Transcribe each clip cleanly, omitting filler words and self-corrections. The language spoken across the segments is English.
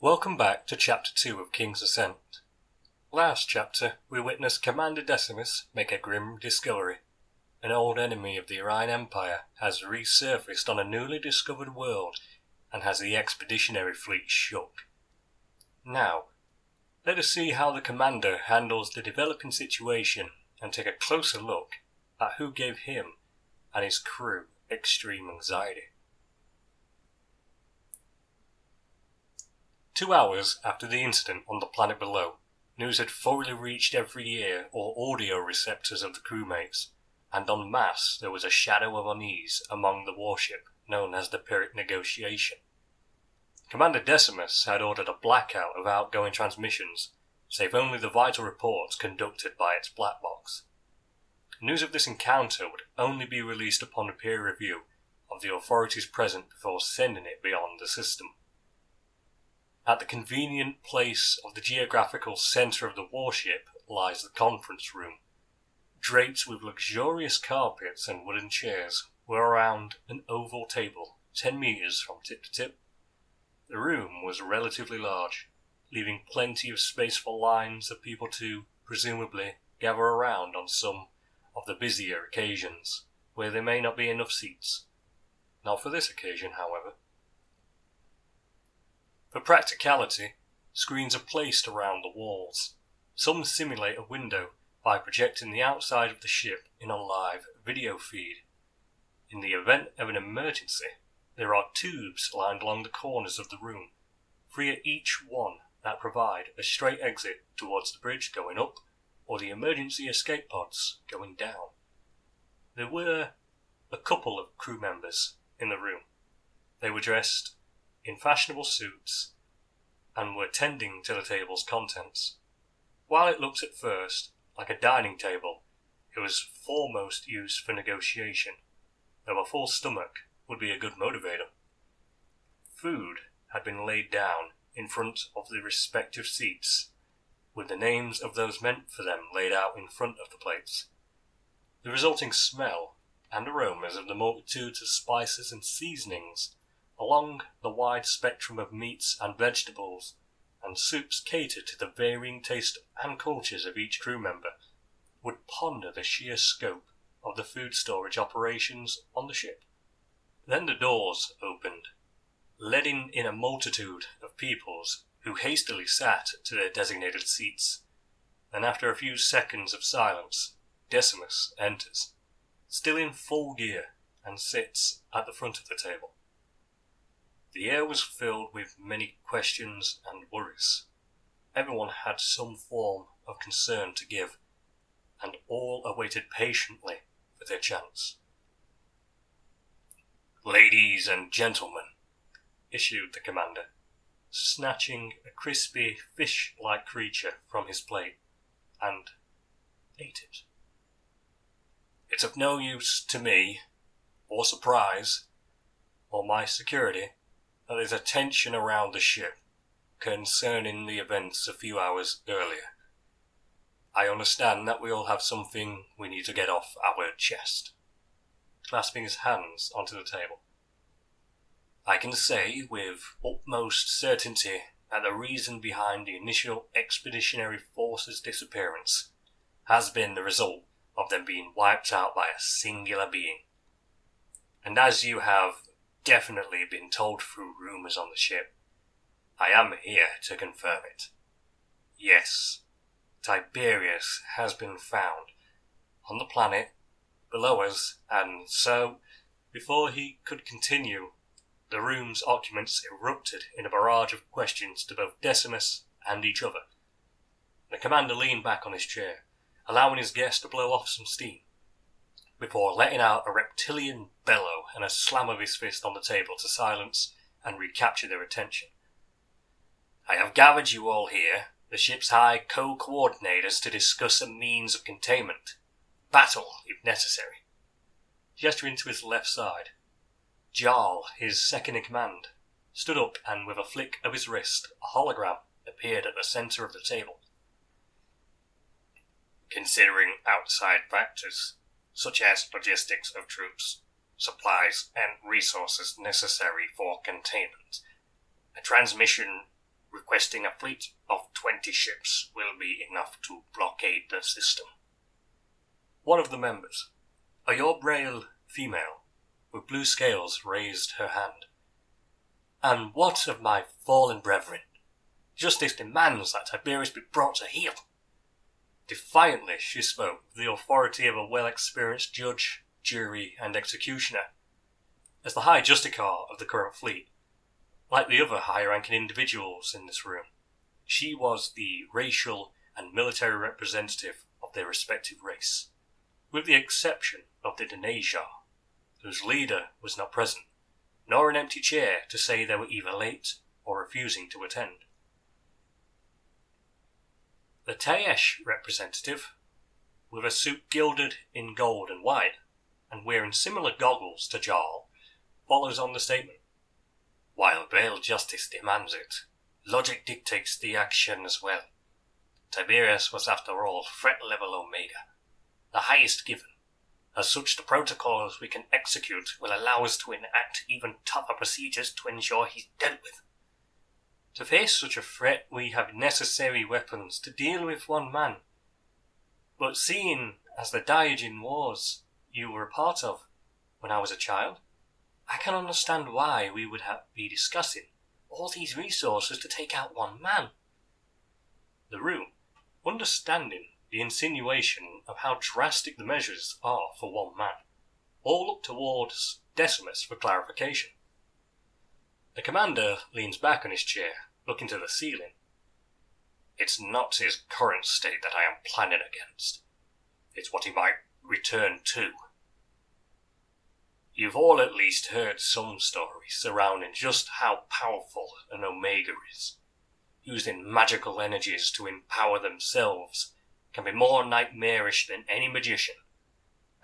Welcome back to Chapter 2 of King's Ascent. Last chapter, we witnessed Commander Decimus make a grim discovery. An old enemy of the Orion Empire has resurfaced on a newly discovered world and has the expeditionary fleet shook. Now, let us see how the commander handles the developing situation and take a closer look at who gave him and his crew extreme anxiety. 2 hours after the incident on the planet below, news had fully reached every ear or audio receptors of the crewmates, and en masse there was a shadow of unease among the warship known as the Pyrrhic Negotiation. Commander Decimus had ordered a blackout of outgoing transmissions, save only the vital reports conducted by its black box. News of this encounter would only be released upon a peer review of the authorities present before sending it beyond the system. At the convenient place of the geographical centre of the warship lies the conference room. Draped with luxurious carpets and wooden chairs were around an oval table 10 metres from tip to tip. The room was relatively large, leaving plenty of space for lines of people to, presumably, gather around on some of the busier occasions, where there may not be enough seats. Not for this occasion, however. For practicality, screens are placed around the walls. Some simulate a window by projecting the outside of the ship in a live video feed. In the event of an emergency, there are tubes lined along the corners of the room, 3 at each one, that provide a straight exit towards the bridge going up or the emergency escape pods going down. There were a couple of crew members in the room. They were dressed in fashionable suits and were tending to the table's contents. While it looked at first like a dining table, it was foremost used for negotiation, though a full stomach would be a good motivator. Food had been laid down in front of the respective seats, with the names of those meant for them laid out in front of the plates. The resulting smell and aromas of the multitudes of spices and seasonings along the wide spectrum of meats and vegetables and soups catered to the varying taste and cultures of each crew member would ponder the sheer scope of the food storage operations on the ship. Then the doors opened, letting in a multitude of peoples who hastily sat to their designated seats, and after a few seconds of silence, Decimus enters, still in full gear, and sits at the front of the table. The air was filled with many questions and worries. Everyone had some form of concern to give, and all awaited patiently for their chance. "Ladies and gentlemen," issued the commander, snatching a crispy fish-like creature from his plate, and ate it. "It's of no use to me, or surprise, or my security, that there's a tension around the ship concerning the events a few hours earlier. I understand that we all have something we need to get off our chest," clasping his hands onto the table. "I can say with utmost certainty that the reason behind the initial expeditionary force's disappearance has been the result of them being wiped out by a singular being. And as you have definitely been told through rumours on the ship, I am here to confirm it. Yes, Tiberius has been found on the planet below us, and so..." Before he could continue, the room's occupants erupted in a barrage of questions to both Decimus and each other. The commander leaned back on his chair, allowing his guest to blow off some steam, before letting out a reptilian bellow and a slam of his fist on the table to silence and recapture their attention. "I have gathered you all here, the ship's high co-coordinators, to discuss a means of containment. Battle, if necessary." Gesturing to his left side, Jarl, his second-in-command, stood up and with a flick of his wrist, a hologram appeared at the centre of the table. "Considering outside factors, such as logistics of troops, supplies and resources necessary for containment, a transmission requesting a fleet of 20 ships will be enough to blockade the system. One of the members, a Yorbrail female, with blue scales, raised her hand. And what of my fallen brethren? Justice demands that Tiberius be brought to heel. Defiantly she spoke with the authority of a well-experienced judge, jury, and executioner. As the High Justicar of the current fleet, like the other high-ranking individuals in this room, she was the racial and military representative of their respective race, with the exception of the Denajar, whose leader was not present, nor an empty chair to say they were either late or refusing to attend. The Taesh representative, with a suit gilded in gold and white, and wearing similar goggles to Jarl, follows on the statement. While real justice demands it, logic dictates the action as well. Tiberius was after all threat level Omega, the highest given. As such, the protocols we can execute will allow us to enact even tougher procedures to ensure he's dealt with. To face such a threat, we have necessary weapons to deal with one man. But seeing as the Diogene Wars you were a part of when I was a child, I can understand why we would be discussing all these resources to take out one man. The room, understanding the insinuation of how drastic the measures are for one man, all look towards Decimus for clarification. The commander leans back on his chair, looking to the ceiling. It's not his current state that I am planning against. It's what he might return to. You've all at least heard some stories surrounding just how powerful an Omega is. Using magical energies to empower themselves can be more nightmarish than any magician,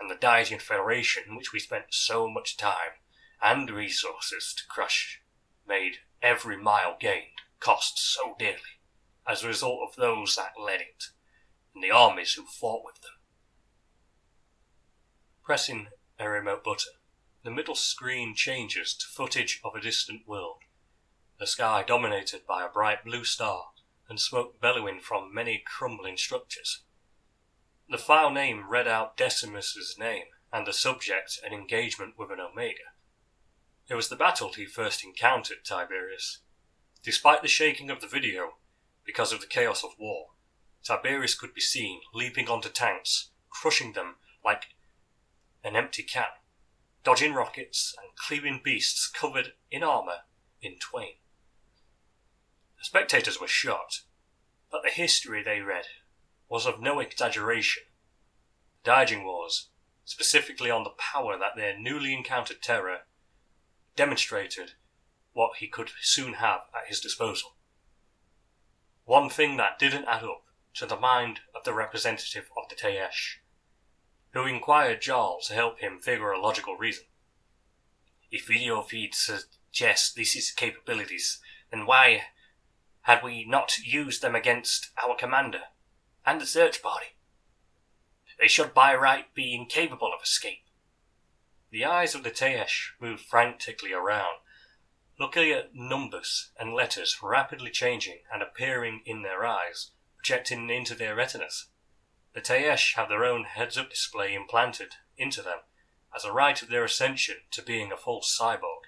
and the Diogene Federation, in which we spent so much time and resources to crush, made every mile gained cost so dearly as a result of those that led it, and the armies who fought with them. Pressing a remote button, the middle screen changes to footage of a distant world, the sky dominated by a bright blue star and smoke bellowing from many crumbling structures. The file name read out Decimus's name and the subject an engagement with an Omega. It was the battle he first encountered Tiberius. Despite the shaking of the video, because of the chaos of war, Tiberius could be seen leaping onto tanks, crushing them like an empty can, dodging rockets and cleaving beasts covered in armour in twain. The spectators were shocked, but the history they read was of no exaggeration. The Diogene Wars, specifically on the power that their newly encountered terror demonstrated what he could soon have at his disposal. One thing that didn't add up to the mind of the representative of the Taesh, who inquired Jarl to help him figure a logical reason. If video feeds suggest this is capabilities, then why had we not used them against our commander and the search party? They should by right be incapable of escape. The eyes of the Taesh moved frantically around, looking at numbers and letters rapidly changing and appearing in their eyes, projecting into their retinas. The Taesh have their own heads-up display implanted into them as a right of their ascension to being a full cyborg.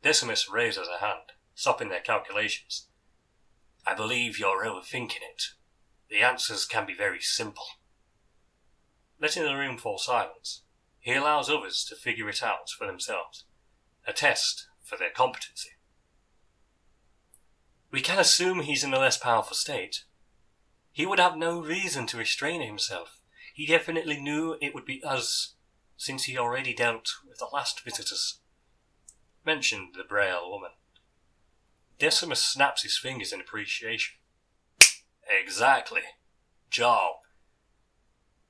Decimus raises a hand, stopping their calculations. I believe you're overthinking it. The answers can be very simple. Letting the room fall silence, he allows others to figure it out for themselves, a test for their competency. We can assume he's in a less powerful state. He would have no reason to restrain himself. He definitely knew it would be us, since he already dealt with the last visitors, mentioned the Braille woman. Decimus snaps his fingers in appreciation. Exactly. Jarl.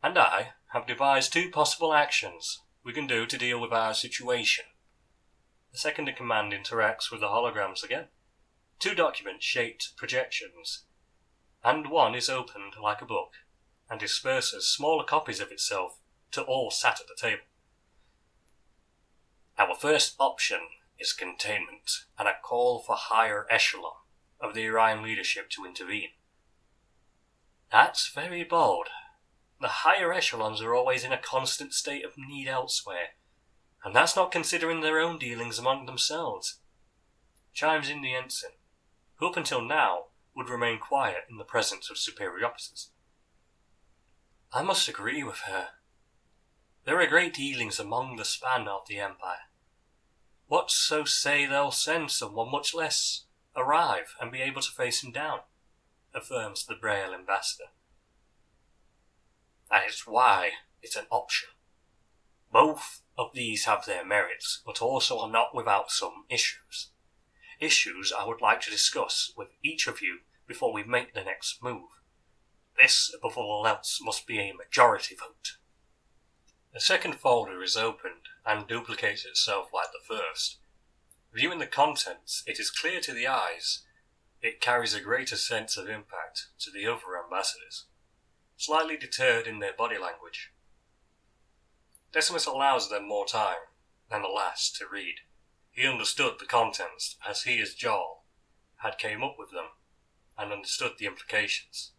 And I have devised 2 possible actions we can do to deal with our situation. The second in command interacts with the holograms again. 2 document-shaped projections, and one is opened like a book and disperses smaller copies of itself to all sat at the table. Our first option is containment and a call for higher echelon. of the Orion leadership to intervene. That's very bold. The higher echelons are always in a constant state of need elsewhere, and that's not considering their own dealings among themselves. Chimes in the ensign, who up until now would remain quiet in the presence of superior officers. I must agree with her. There are great dealings among the span of the Empire. What so say they'll send someone, much less arrive and be able to face him down, affirms the Braille ambassador. That is why it's an option. Both of these have their merits, but also are not without some issues. Issues I would like to discuss with each of you before we make the next move. This, above all else, must be a majority vote. The second folder is opened and duplicates itself like the first. Viewing the contents, it is clear to the eyes. It carries a greater sense of impact to the other ambassadors, slightly deterred in their body language. Decimus allows them more time than the last to read. He understood the contents as he as Jarl had came up with them and understood the implications.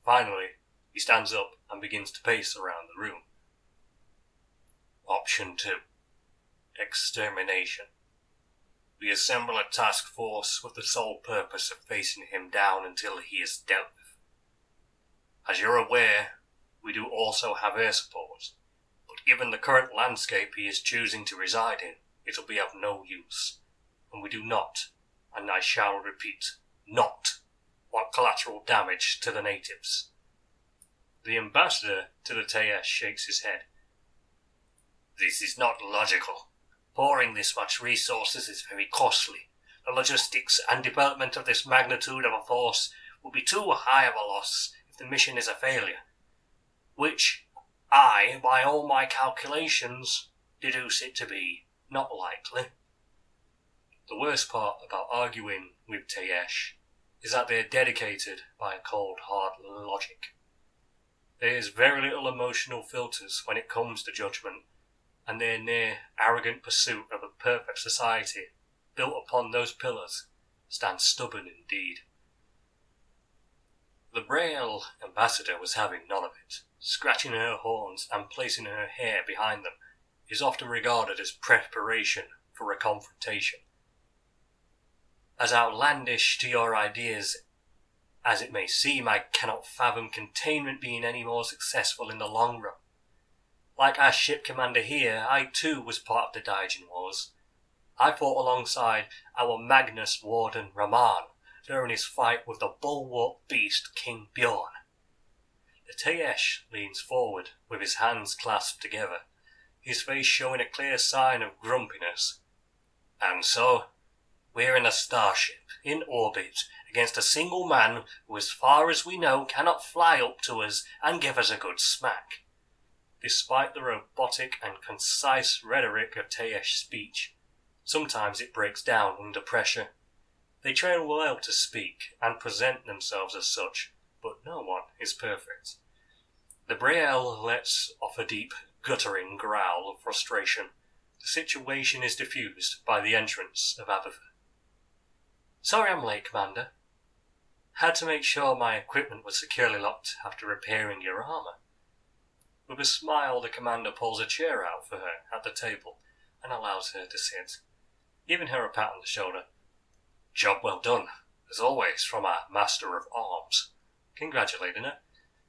Finally, he stands up and begins to pace around the room. Option 2. Extermination. We assemble a task force with the sole purpose of facing him down until he is dealt with. As you're aware, we do also have air support, but given the current landscape he is choosing to reside in, it'll be of no use, and we do not, and I shall repeat, not want collateral damage to the natives. The ambassador to the Teesh shakes his head. This is not logical. Pouring this much resources is very costly. The logistics and development of this magnitude of a force will be too high of a loss if the mission is a failure, which I, by all my calculations, deduce it to be not likely. The worst part about arguing with Teesh is that they are dedicated by cold, hard logic. There is very little emotional filters when it comes to judgment, and their near arrogant pursuit of a perfect society built upon those pillars stands stubborn indeed. The Braille ambassador was having none of it. Scratching her horns and placing her hair behind them is often regarded as preparation for a confrontation. As outlandish to your ideas as it may seem, I cannot fathom containment being any more successful in the long run. Like our ship commander here, I too was part of the Daijin Wars. I fought alongside our Magnus Warden Raman during his fight with the bulwark beast King Bjorn. The Teesh leans forward with his hands clasped together, his face showing a clear sign of grumpiness. And so, we're in a starship, in orbit, against a single man who, as far as we know, cannot fly up to us and give us a good smack. Despite the robotic and concise rhetoric of Teesh speech, sometimes it breaks down under pressure. They train well to speak and present themselves as such, but no one is perfect. The Braille lets off a deep, guttering growl of frustration. The situation is diffused by the entrance of Abathur. Sorry I'm late, Commander. Had to make sure my equipment was securely locked after repairing your armor. With a smile, the commander pulls a chair out for her at the table and allows her to sit, giving her a pat on the shoulder. Job well done, as always, from our master of arms. Congratulating her,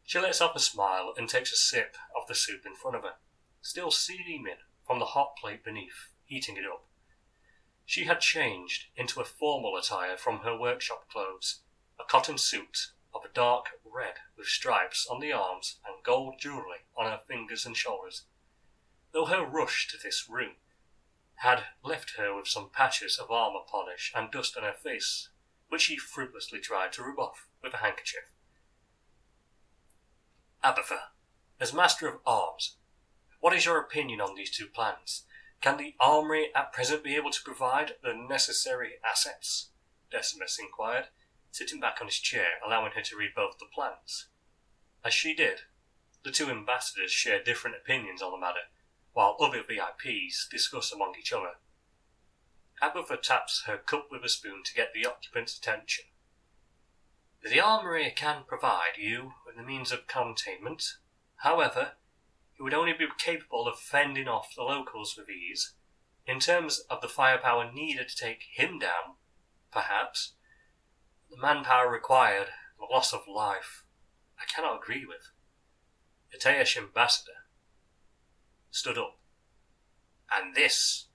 she lets off a smile and takes a sip of the soup in front of her, still steaming from the hot plate beneath, heating it up. She had changed into a formal attire from her workshop clothes, a cotton suit of a dark red with stripes on the arms and gold jewellery on her fingers and shoulders. Though her rush to this room had left her with some patches of armour polish and dust on her face, which she fruitlessly tried to rub off with a handkerchief. Abathur, as Master of Arms, what is your opinion on these two plans? Can the armoury at present be able to provide the necessary assets? Decimus inquired, sitting back on his chair, allowing her to read both the plans. As she did, the two ambassadors shared different opinions on the matter, while other VIPs discussed among each other. Abathur taps her cup with a spoon to get the occupant's attention. The armory can provide you with the means of containment. However, it would only be capable of fending off the locals with ease. In terms of the firepower needed to take him down, perhaps, the manpower required, the loss of life, I cannot agree with. The Teash ambassador stood up. And this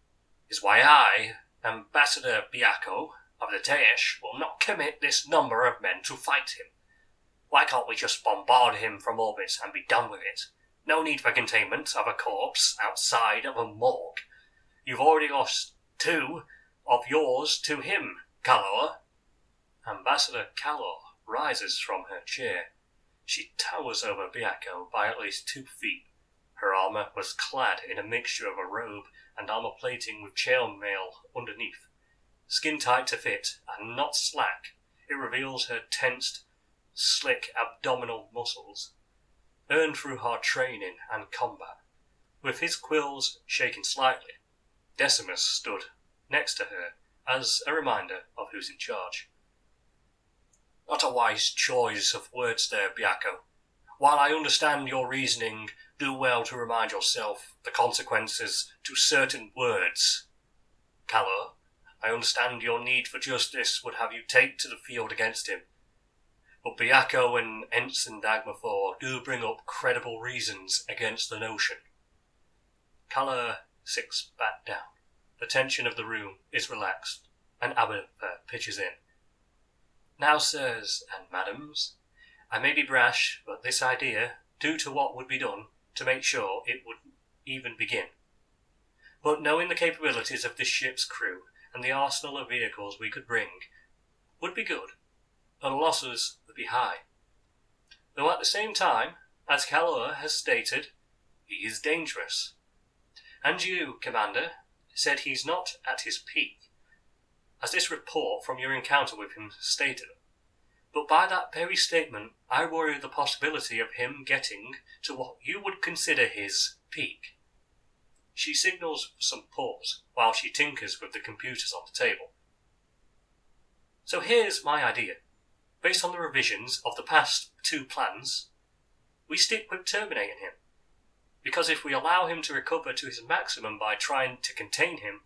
is why I, Ambassador Biako of the Teash, will not commit this number of men to fight him. Why can't we just bombard him from orbit and be done with it? No need for containment of a corpse outside of a morgue. You've already lost 2 of yours to him, Kalor. Ambassador Kalor rises from her chair. She towers over Biako by at least 2 feet. Her armour was clad in a mixture of a robe and armour plating with chainmail underneath. Skin tight to fit and not slack, it reveals her tensed, slick abdominal muscles, earned through hard training and combat. With his quills shaking slightly, Decimus stood next to her as a reminder of who's in charge. Not a wise choice of words there, Biako. While I understand your reasoning, do well to remind yourself the consequences to certain words. Kalor, I understand your need for justice would have you take to the field against him. But Biako and Ensign Dagmathor do bring up credible reasons against the notion. Kalor sits back down. The tension of the room is relaxed, and Abathur pitches in. Now, sirs and madams, I may be brash, but this idea, due to what would be done to make sure it would even begin. But knowing the capabilities of this ship's crew and the arsenal of vehicles we could bring, would be good, and losses would be high. Though at the same time, as Kalor has stated, he is dangerous. And you, Commander, said he's not at his peak, as this report from your encounter with him stated. But by that very statement, I worry the possibility of him getting to what you would consider his peak. She signals for some pause while she tinkers with the computers on the table. So here's my idea. Based on the revisions of the past 2 plans, we stick with terminating him. Because if we allow him to recover to his maximum by trying to contain him,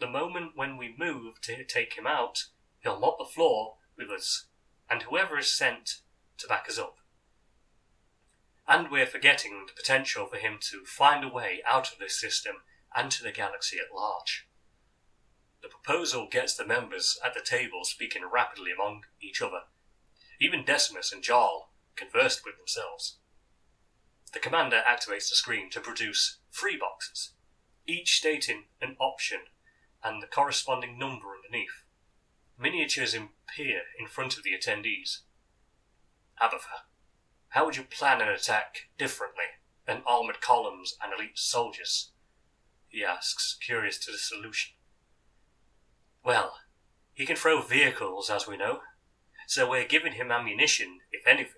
the moment when we move to take him out, he'll mop the floor with us, and whoever is sent to back us up. And we're forgetting the potential for him to find a way out of this system and to the galaxy at large. The proposal gets the members at the table speaking rapidly among each other. Even Decimus and Jarl conversed with themselves. The commander activates the screen to produce 3 boxes, each stating an option and the corresponding number underneath. Miniatures appear in front of the attendees. Abathur, how would you plan an attack differently than armoured columns and elite soldiers? He asks, curious to the solution. Well, he can throw vehicles, as we know, so we're giving him ammunition, if anything.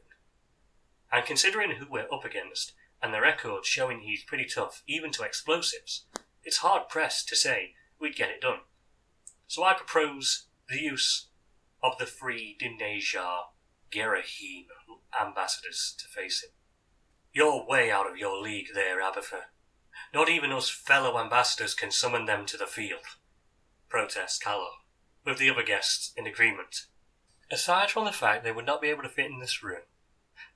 And considering who we're up against, and the record showing he's pretty tough, even to explosives, it's hard-pressed to say we'd get it done. So I propose the use of the 3 Dindejar Gerahim ambassadors to face him. You're way out of your league there, Abathur. Not even us fellow ambassadors can summon them to the field, protests Kalor, with the other guests in agreement. Aside from the fact they would not be able to fit in this room,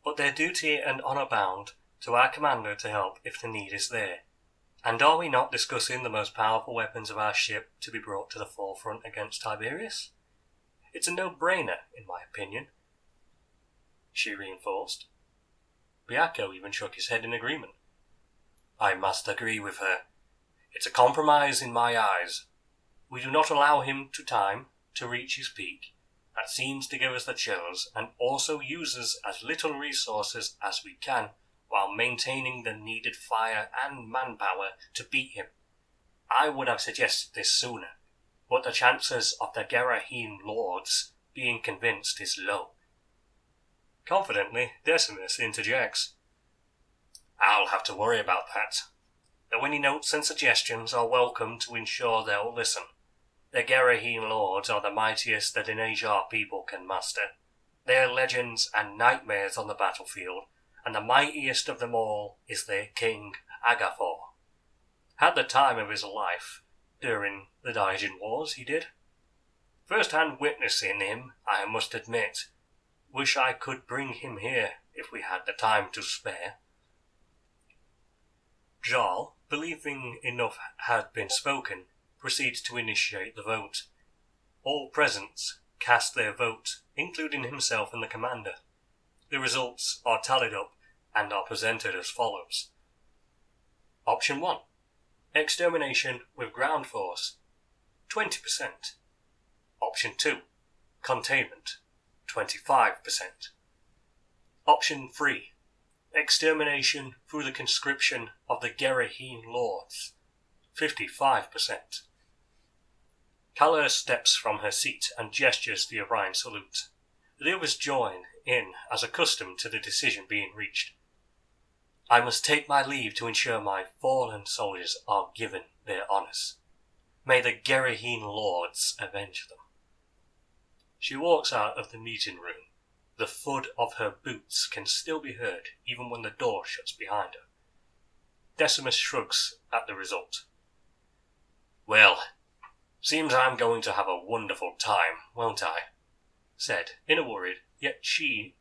but their duty and honour bound to our commander to help if the need is there. And are we not discussing the most powerful weapons of our ship to be brought to the forefront against Tiberius? It's a no-brainer, in my opinion, she reinforced. Biako even shook his head in agreement. I must agree with her. It's a compromise in my eyes. We do not allow him time to reach his peak. That seems to give us the chills, and also uses as little resources as we can, while maintaining the needed fire and manpower to beat him. I would have suggested this sooner, but the chances of the Gerahim lords being convinced is low. Confidently, Decimus interjects. I'll have to worry about that. Though any notes and suggestions are welcome to ensure they'll listen. The Gerahene lords are the mightiest that an Ajar people can muster. They are legends and nightmares on the battlefield, and the mightiest of them all is their king, Abathur. Had the time of his life during the Daijin Wars, he did. First-hand witnessing him, I must admit. Wish I could bring him here if we had the time to spare. Jarl, believing enough had been spoken, proceeds to initiate the vote. All present cast their vote, including himself and the commander. The results are tallied up and are presented as follows. Option 1. Extermination with ground force, 20%. Option 2. Containment, 25%. Option 3. Extermination through the conscription of the Gerahene lords, 55%. Kala steps from her seat and gestures the Orion salute. The others join in as accustomed to the decision being reached. I must take my leave to ensure my fallen soldiers are given their honours. May the Gerahene lords avenge them. She walks out of the meeting room. The thud of her boots can still be heard even when the door shuts behind her. Decimus shrugs at the result. Well, seems I'm going to have a wonderful time, won't I? Said, in a worried, yet cheery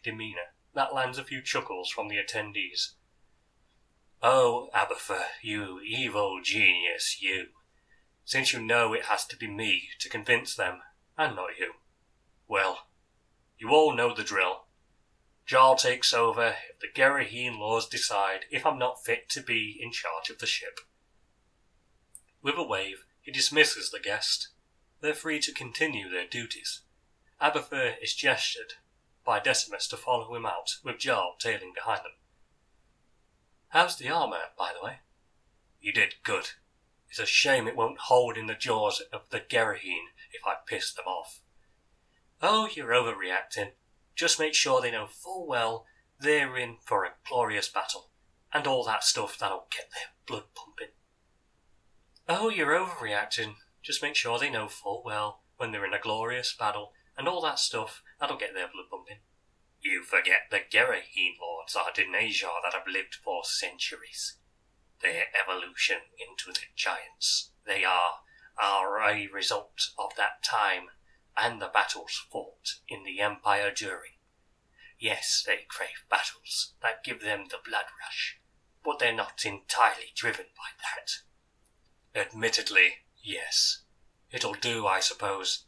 demeanour that lands a few chuckles from the attendees. Oh, Abathur, you evil genius, you. Since you know it has to be me to convince them, and not you. Well, you all know the drill. Jarl takes over if the Gerahene laws decide if I'm not fit to be in charge of the ship. With a wave, he dismisses the guest. They're free to continue their duties. Abathur is gestured by Decimus to follow him out, with Jarl tailing behind them. How's the armour, by the way? You did good. It's a shame it won't hold in the jaws of the Gerahene if I piss them off. Oh, you're overreacting. Just make sure they know full well they're in for a glorious battle, and all that stuff that'll get their blood pumping. Oh, you're overreacting. Just make sure they know full well when they're in a glorious battle, and all that stuff that'll get their blood pumping. You forget the Gerahene lords are Ajar that have lived for centuries. Their evolution into the giants. They are a result of that time and the battles fought in the Empire during. Yes, they crave battles that give them the blood rush, but they're not entirely driven by that. Admittedly, yes. It'll do, I suppose.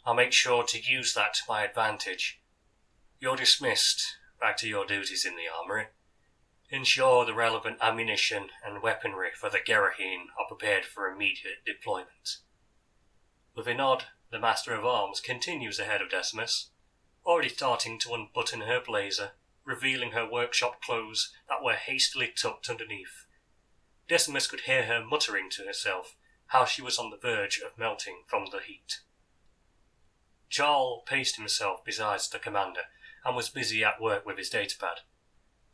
I'll make sure to use that to my advantage. You're dismissed. Back to your duties in the armoury. Ensure the relevant ammunition and weaponry for the Gerahene are prepared for immediate deployment. With a nod, the Master of Arms continues ahead of Decimus, already starting to unbutton her blazer, revealing her workshop clothes that were hastily tucked underneath. Decimus could hear her muttering to herself how she was on the verge of melting from the heat. Jarl paced himself beside the commander and was busy at work with his datapad.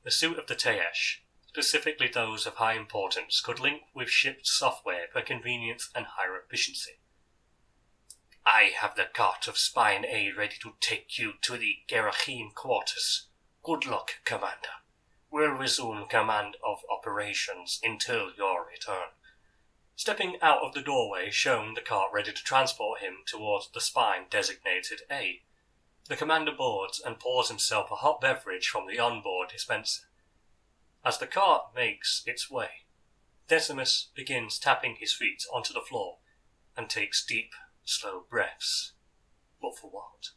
The suit of the Teesh, specifically those of high importance, could link with ship software for convenience and higher efficiency. I have the cart of spy and aid ready to take you to the Gerahene quarters. Good luck, Commander. We'll resume command of operations until your return. Stepping out of the doorway shown the cart ready to transport him towards the spine designated A. The commander boards and pours himself a hot beverage from the onboard dispenser. As the cart makes its way, Decimus begins tapping his feet onto the floor and takes deep, slow breaths. But for what?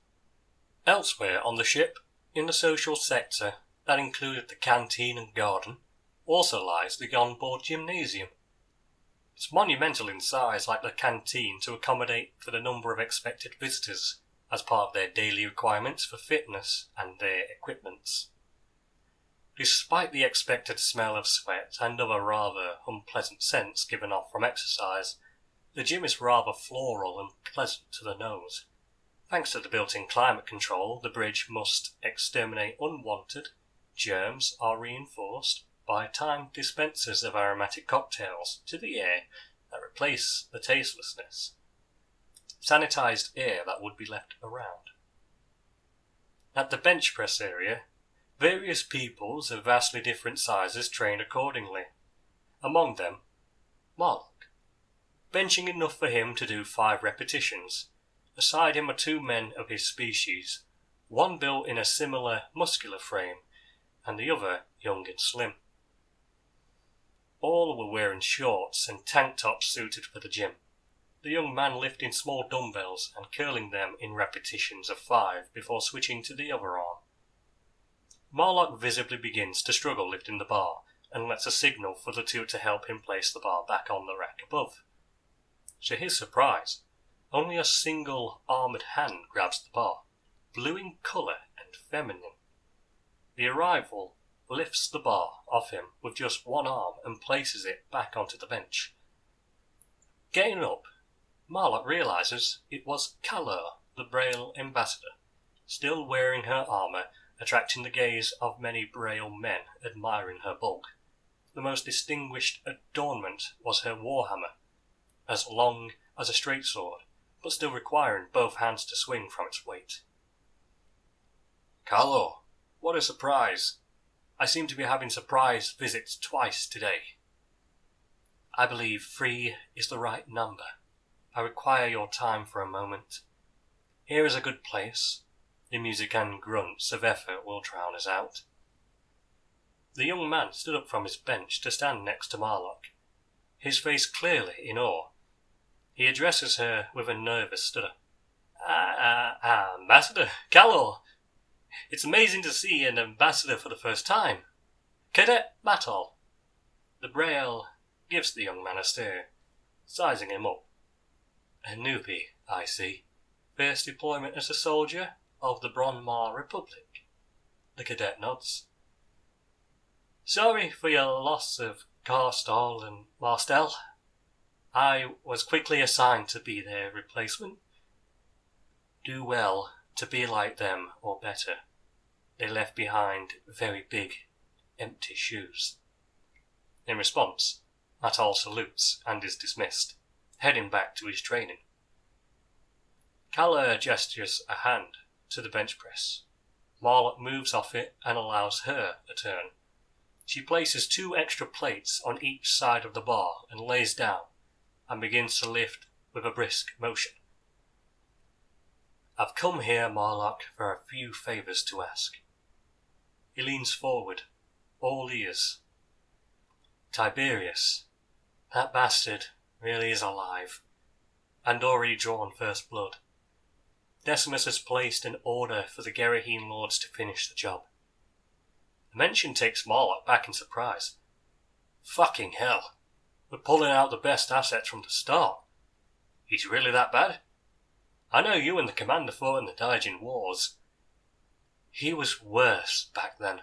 Elsewhere on the ship, in the social sector that included the canteen and garden, also lies the onboard gymnasium. It's monumental in size, like the canteen, to accommodate for the number of expected visitors as part of their daily requirements for fitness and their equipments. Despite the expected smell of sweat and of a rather unpleasant scents given off from exercise, the gym is rather floral and pleasant to the nose. Thanks to the built-in climate control, the bridge must exterminate unwanted. Germs are reinforced by timed dispensers of aromatic cocktails to the air that replace the tastelessness. sanitized air that would be left around. At the bench press area, various peoples of vastly different sizes trained accordingly. Among them, Marlock, benching enough for him to do 5 repetitions. Beside him are 2 men of his species, one built in a similar muscular frame, and the other young and slim. All were wearing shorts and tank tops suited for the gym, the young man lifting small dumbbells and curling them in repetitions of 5 before switching to the other arm. Marlock visibly begins to struggle lifting the bar and lets a signal for the 2 to help him place the bar back on the rack above. To his surprise, only a single armoured hand grabs the bar, blue in colour and feminine. The arrival lifts the bar off him with just one arm and places it back onto the bench. Getting up, Marlock realises it was Kalur, the Braille ambassador, still wearing her armour, attracting the gaze of many Braille men admiring her bulk. The most distinguished adornment was her warhammer, as long as a straight sword, but still requiring both hands to swing from its weight. Kalur, what a surprise! I seem to be having surprise visits twice today. I believe 3 is the right number. I require your time for a moment. Here is a good place. The music and grunts of effort will drown us out. The young man stood up from his bench to stand next to Marlock, his face clearly in awe. He addresses her with a nervous stutter. Ambassador Kalur, it's amazing to see an ambassador for the first time. Cadet Batol. The Braille gives the young man a stare, sizing him up. A newbie, I see. First deployment as a soldier of the Bronmar Republic. The cadet nods. Sorry for your loss of Carstall and Marstel. I was quickly assigned to be their replacement. Do well to be like them or better. They left behind very big, empty shoes. In response, Attal salutes and is dismissed, heading back to his training. Kalur gestures a hand to the bench press. Marlock moves off it and allows her a turn. She places 2 extra plates on each side of the bar and lays down, and begins to lift with a brisk motion. I've come here, Marlock, for a few favours to ask. He leans forward, all ears. Tiberius, that bastard really is alive, and already drawn first blood. Decimus has placed an order for the Gerahene lords to finish the job. The mention takes Marlock back in surprise. Fucking hell, we're pulling out the best assets from the start. He's really that bad? I know you and the commander fought in the Daijin Wars. He was worse back then,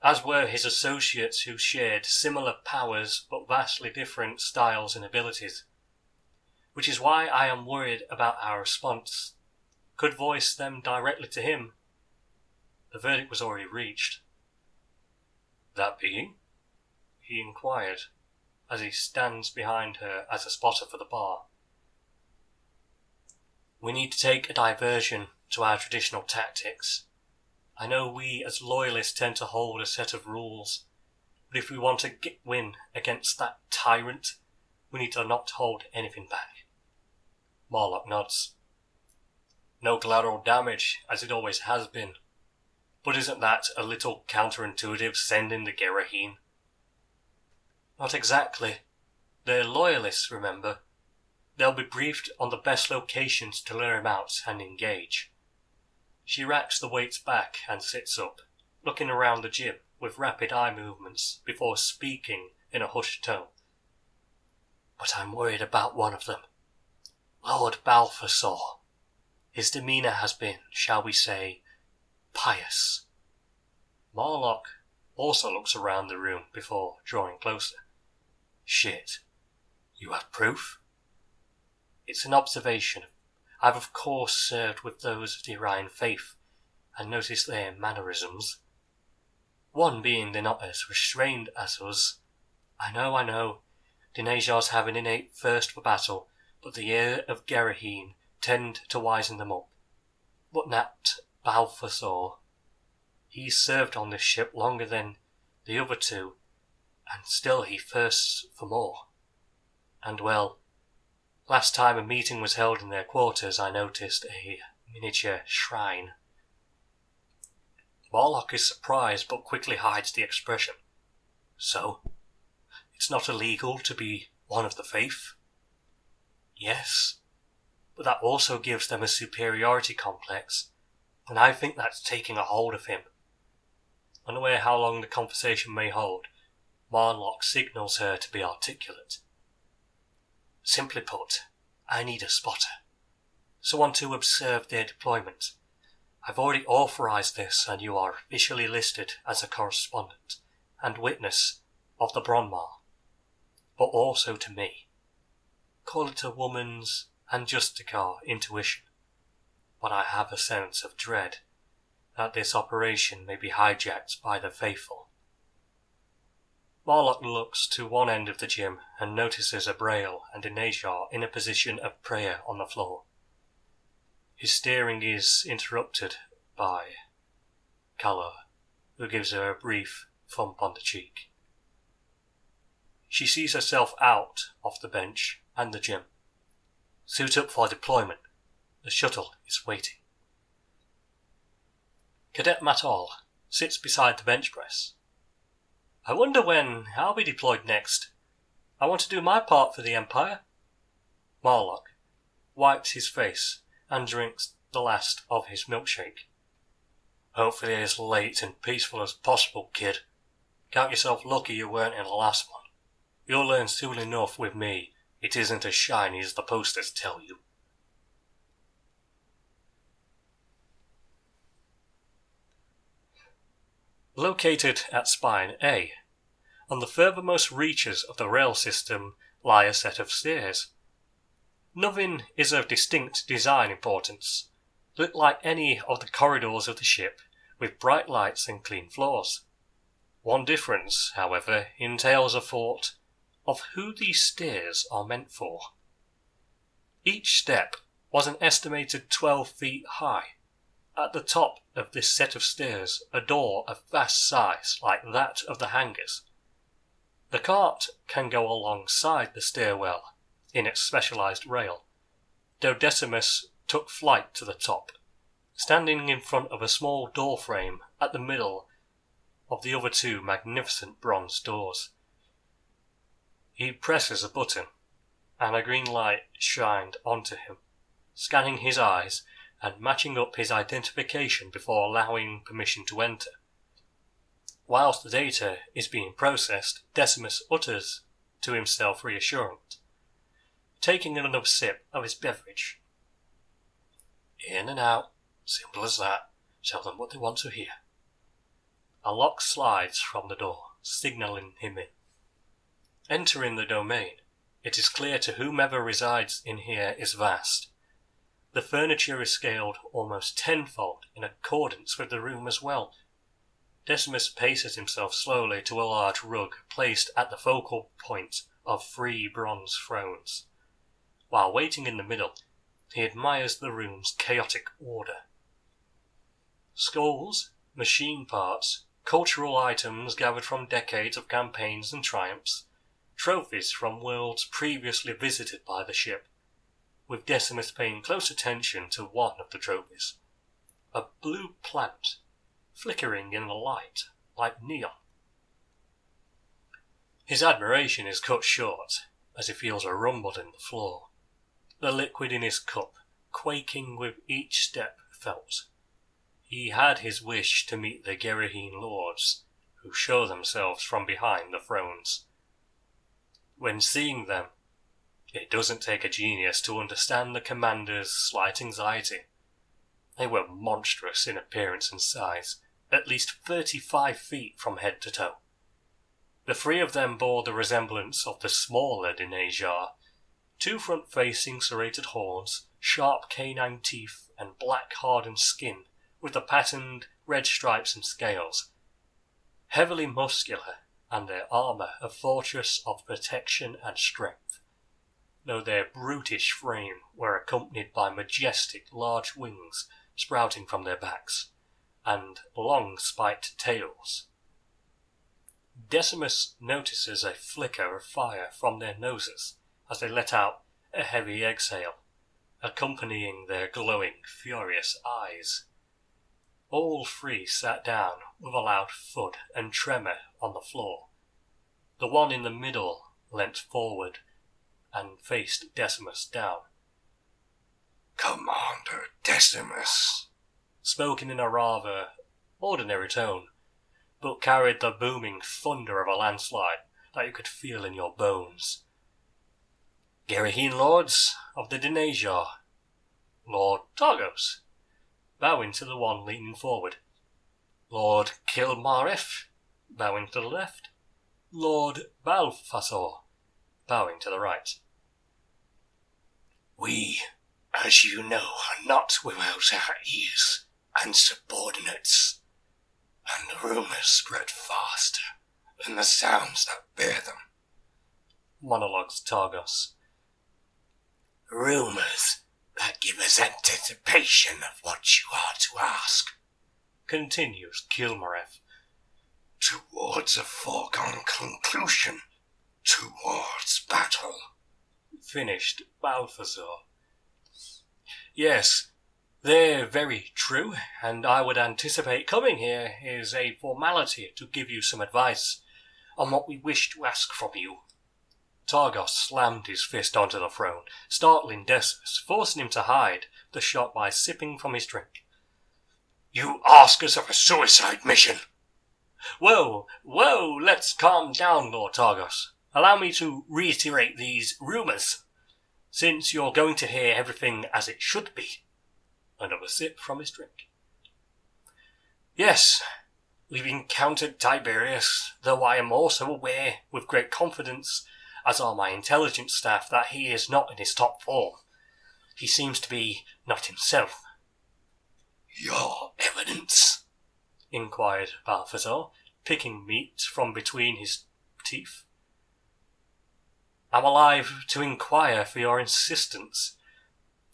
as were his associates who shared similar powers but vastly different styles and abilities. Which is why I am worried about our response. Could voice them directly to him. The verdict was already reached. That being? He inquired, as he stands behind her as a spotter for the bar. We need to take a diversion to our traditional tactics. I know we as loyalists tend to hold a set of rules, but if we want to win against that tyrant, we need to not hold anything back. Marlock nods. No collateral damage, as it always has been. But isn't that a little counterintuitive, sending the Gerahene? Not exactly. They're loyalists, remember. They'll be briefed on the best locations to lure him out and engage. She racks the weights back and sits up, looking around the gym with rapid eye movements before speaking in a hushed tone. But I'm worried about one of them. Lord Balthasar. His demeanour has been, shall we say, pious. Marlock also looks around the room before drawing closer. Shit. You have proof? It's an observation. I've of course served with those of the Orion faith, and noticed their mannerisms. One being they're not as restrained as us. I know. Teenagers have an innate thirst for battle, but the air of Gerahine tend to wizen them up. But not Balthasar. He served on this ship longer than the other two, and still he thirsts for more. And well, last time a meeting was held in their quarters, I noticed a miniature shrine. Warlock is surprised but quickly hides the expression. So, it's not illegal to be one of the faith? Yes, but that also gives them a superiority complex, and I think that's taking a hold of him. Unaware how long the conversation may hold, Warlock signals her to be articulate. Simply put, I need a spotter. Someone to observe their deployment. I've already authorized this, and you are officially listed as a correspondent and witness of the Bronmar, but also to me. Call it a woman's and Justicar intuition, but I have a sense of dread that this operation may be hijacked by the faithful. Warlock looks to one end of the gym and notices a Braille and a Najar in a position of prayer on the floor. His staring is interrupted by Calla, who gives her a brief thump on the cheek. She sees herself out of the bench and the gym. Suit up for deployment. The shuttle is waiting. Cadet Matol sits beside the bench press. I wonder when I'll be deployed next. I want to do my part for the Empire. Warlock wipes his face and drinks the last of his milkshake. Hopefully as late and peaceful as possible, kid. Count yourself lucky you weren't in the last one. You'll learn soon enough with me. It isn't as shiny as the posters tell you. Located at Spine A, on the furthermost reaches of the rail system lie a set of stairs. Nothing is of distinct design importance, lit like any of the corridors of the ship, with bright lights and clean floors. One difference, however, entails a thought of who these stairs are meant for. Each step was an estimated 12 feet high. At the top of this set of stairs, a door of vast size, like that of the hangars. The cart can go alongside the stairwell in its specialized rail, though Decimus took flight to the top, standing in front of a small door frame at the middle of the other two magnificent bronze doors. He presses a button, and a green light shined onto him, scanning his eyes and matching up his identification before allowing permission to enter. Whilst the data is being processed, Decimus utters to himself reassurance, taking another sip of his beverage. In and out, simple as that. Tell them what they want to hear. A lock slides from the door, signalling him in. Entering the domain, it is clear to whomever resides in here is vast. The furniture is scaled almost tenfold in accordance with the room as well. Decimus paces himself slowly to a large rug placed at the focal point of 3 bronze thrones. While waiting in the middle, he admires the room's chaotic order. Skulls, machine parts, cultural items gathered from decades of campaigns and triumphs, trophies from worlds previously visited by the ship, with Decimus paying close attention to one of the trophies. A blue plant, flickering in the light like neon. His admiration is cut short as he feels a rumble in the floor, the liquid in his cup quaking with each step felt. He had his wish to meet the Gerahine lords, who show themselves from behind the thrones. When seeing them, it doesn't take a genius to understand the commander's slight anxiety. They were monstrous in appearance and size, at least 35 feet from head to toe. The 3 of them bore the resemblance of the smaller Najar, 2 front-facing serrated horns, sharp canine teeth, and black hardened skin with the patterned red stripes and scales. Heavily muscular, and their armour a fortress of protection and strength. though their brutish frame were accompanied by majestic large wings sprouting from their backs, and long spiked tails. Decimus notices a flicker of fire from their noses as they let out a heavy exhale, accompanying their glowing, furious eyes. All three sat down with a loud thud and tremor on the floor. The one in the middle leant forward and faced Decimus down. "Commander Decimus," spoken in a rather ordinary tone, but carried the booming thunder of a landslide that you could feel in your bones. "Gerahine Lords of the Denasia, Lord Targos," bowing to the one leaning forward. "Lord Kilmarif," bowing to the left. "Lord Balthasar," bowing to the right. "We, as you know, are not without our ears and subordinates, and the rumours spread faster than the sounds that bear them," monologues Targos. "Rumours that give us anticipation of what you are to ask," continues Kilmarif. "towards a foregone conclusion, towards battle," finished Balthasar. "Yes, they're very true, and I would anticipate coming here is a formality to give you some advice on what we wish to ask from you." Targos slammed his fist onto the throne, startling Decimus, forcing him to hide the shot by sipping from his drink. "You ask us of a suicide mission." Whoa, let's calm down, Lord Targos. Allow me to reiterate these rumours, since you're going to hear everything as it should be. Another sip from his drink. "Yes, we've encountered Tiberius, though I am also aware, with great confidence, as are my intelligence staff, that he is not in his top form. He seems to be not himself." "Your evidence?" inquired Balthasar, picking meat from between his teeth. "I'm alive to inquire for your insistence.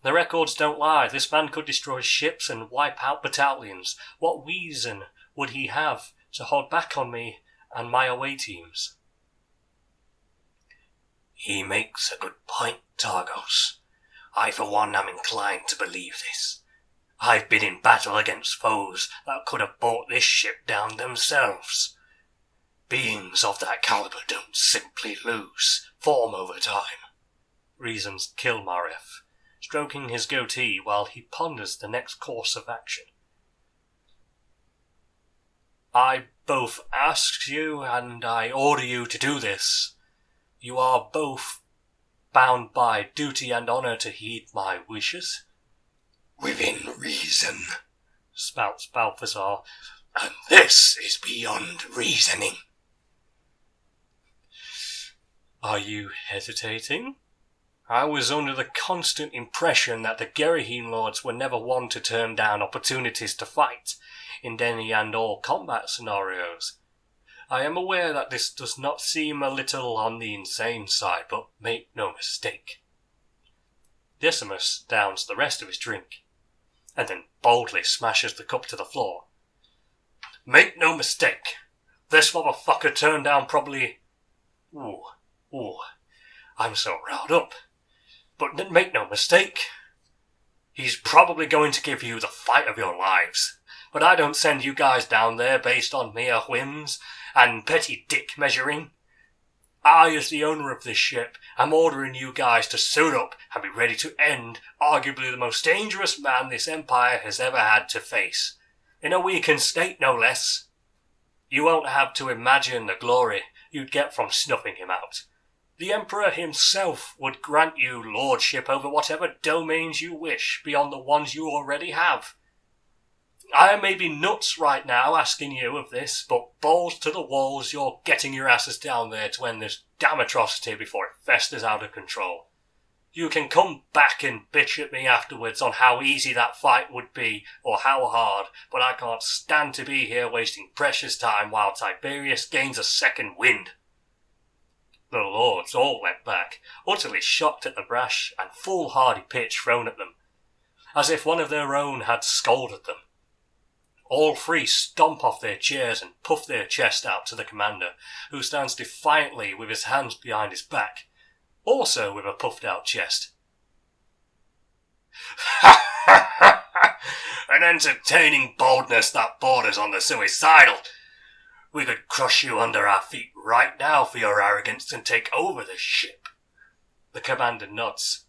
The records don't lie. This man could destroy ships and wipe out battalions. What reason would he have to hold back on me and my away teams?" "He makes a good point, Targos. I for one am inclined to believe this. I've been in battle against foes that could have brought this ship down themselves. Beings of that caliber don't simply lose form over time," reasons Kilmarif, stroking his goatee while he ponders the next course of action. "I both asked you and I order you to do this. You are both bound by duty and honour to heed my wishes." "Within reason," spouts Balthasar, "and this is beyond reasoning." "Are you hesitating? I was under the constant impression that the Gerahine Lords were never one to turn down opportunities to fight in any and all combat scenarios. I am aware that this does not seem a little on the insane side, but make no mistake." Decimus downs the rest of his drink, and then boldly smashes the cup to the floor. "Make no mistake, this motherfucker turned down probably... Ooh, I'm so riled up. But make no mistake, he's probably going to give you the fight of your lives. But I don't send you guys down there based on mere whims and petty dick measuring. I, as the owner of this ship, am ordering you guys to suit up and be ready to end arguably the most dangerous man this empire has ever had to face. In a weakened state, no less. You won't have to imagine the glory you'd get from snuffing him out. The Emperor himself would grant you lordship over whatever domains you wish beyond the ones you already have. I may be nuts right now asking you of this, but balls to the walls, you're getting your asses down there to end this damn atrocity before it festers out of control. You can come back and bitch at me afterwards on how easy that fight would be, or how hard, but I can't stand to be here wasting precious time while Tiberius gains a second wind." The lords all went back, utterly shocked at the brash and foolhardy pitch thrown at them, as if one of their own had scolded them. All three stomp off their chairs and puff their chest out to the commander, who stands defiantly with his hands behind his back, also with a puffed out chest. Ha ha ha ha! An entertaining boldness that borders on the suicidal. We could crush you under our feet right now for your arrogance and take over the ship. The commander nods.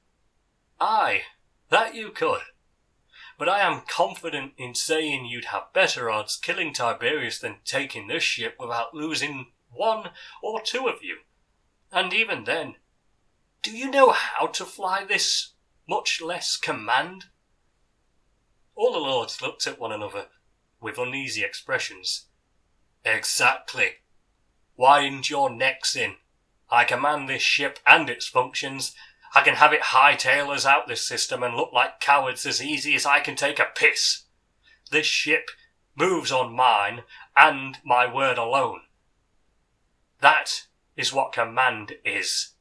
Aye, that you could. But I am confident in saying you'd have better odds killing Tiberius than taking this ship without losing one or two of you. And even then, do you know how to fly this, much less command? All the lords looked at one another with uneasy expressions. Exactly. Wind your necks in. I command this ship and its functions. I can have it hightail us out this system and look like cowards as easy as I can take a piss. This ship moves on mine and my word alone. That is what command is.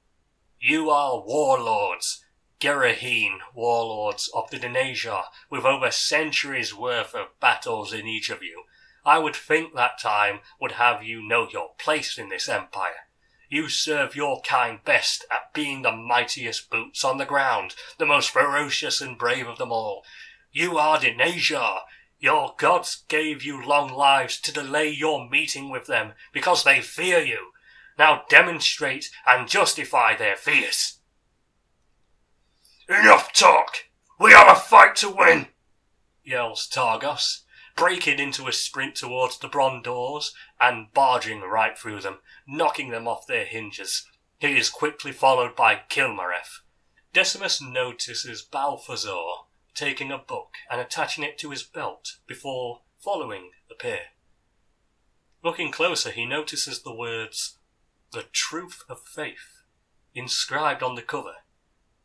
You are warlords, Gerahine warlords of the Denasia, with over centuries worth of battles in each of you. I would think that time would have you know your place in this empire. You serve your kind best at being the mightiest boots on the ground, the most ferocious and brave of them all. You are Denasia. Your gods gave you long lives to delay your meeting with them because they fear you. Now demonstrate and justify their fears. Enough talk! We have a fight to win! Yells Targos, breaking into a sprint towards the bronze doors and barging right through them, knocking them off their hinges. He is quickly followed by Kilmareth. Decimus notices Balthazar taking a book and attaching it to his belt before following the pair. Looking closer, he notices the words, "The Truth of Faith," inscribed on the cover,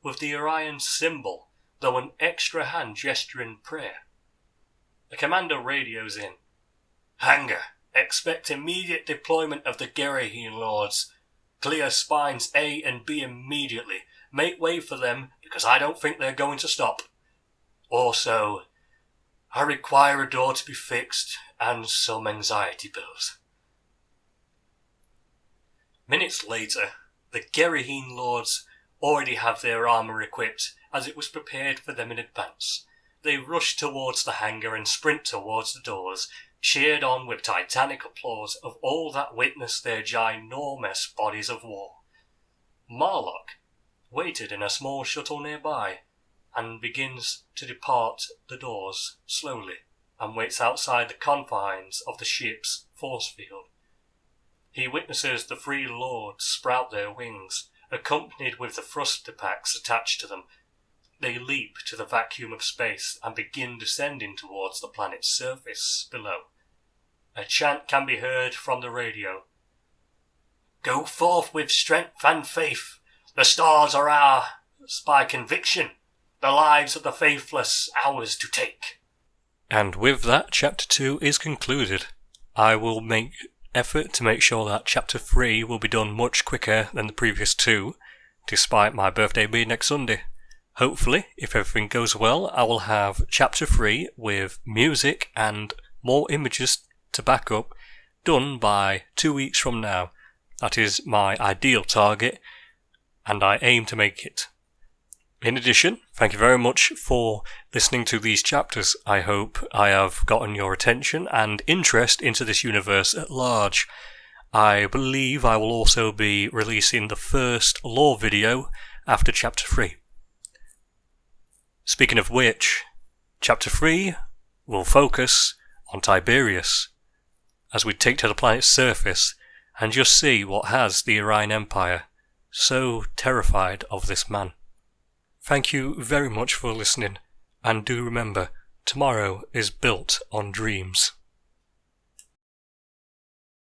with the Orion symbol, though an extra hand gesture in prayer. The commander radios in. "Hangar, expect immediate deployment of the Gerahine lords. Clear spines A and B immediately. Make way for them, because I don't think they're going to stop. Also, I require a door to be fixed and some anxiety pills." Minutes later, the Gerahine lords already have their armour equipped, as it was prepared for them in advance. They rush towards the hangar and sprint towards the doors, cheered on with titanic applause of all that witnessed their ginormous bodies of war. Marlock waited in a small shuttle nearby, and begins to depart the doors slowly, and waits outside the confines of the ship's force field. He witnesses the three lords sprout their wings, accompanied with the thruster packs attached to them. They leap to the vacuum of space and begin descending towards the planet's surface below. A chant can be heard from the radio. "Go forth with strength and faith. The stars are ours by conviction. The lives of the faithless ours to take." And with that, Chapter 2 is concluded. I will make effort to make sure that Chapter 3 will be done much quicker than the previous two, despite my birthday being next Sunday. Hopefully, if everything goes well, I will have Chapter 3 with music and more images to back up done by 2 weeks from now. That is my ideal target, and I aim to make it. In addition, thank you very much for listening to these chapters. I hope I have gotten your attention and interest into this universe at large. I believe I will also be releasing the first lore video after Chapter 3. Speaking of which, Chapter 3 will focus on Tiberius, as we take to the planet's surface and just see what has the Orion Empire so terrified of this man. Thank you very much for listening, and do remember, tomorrow is built on dreams.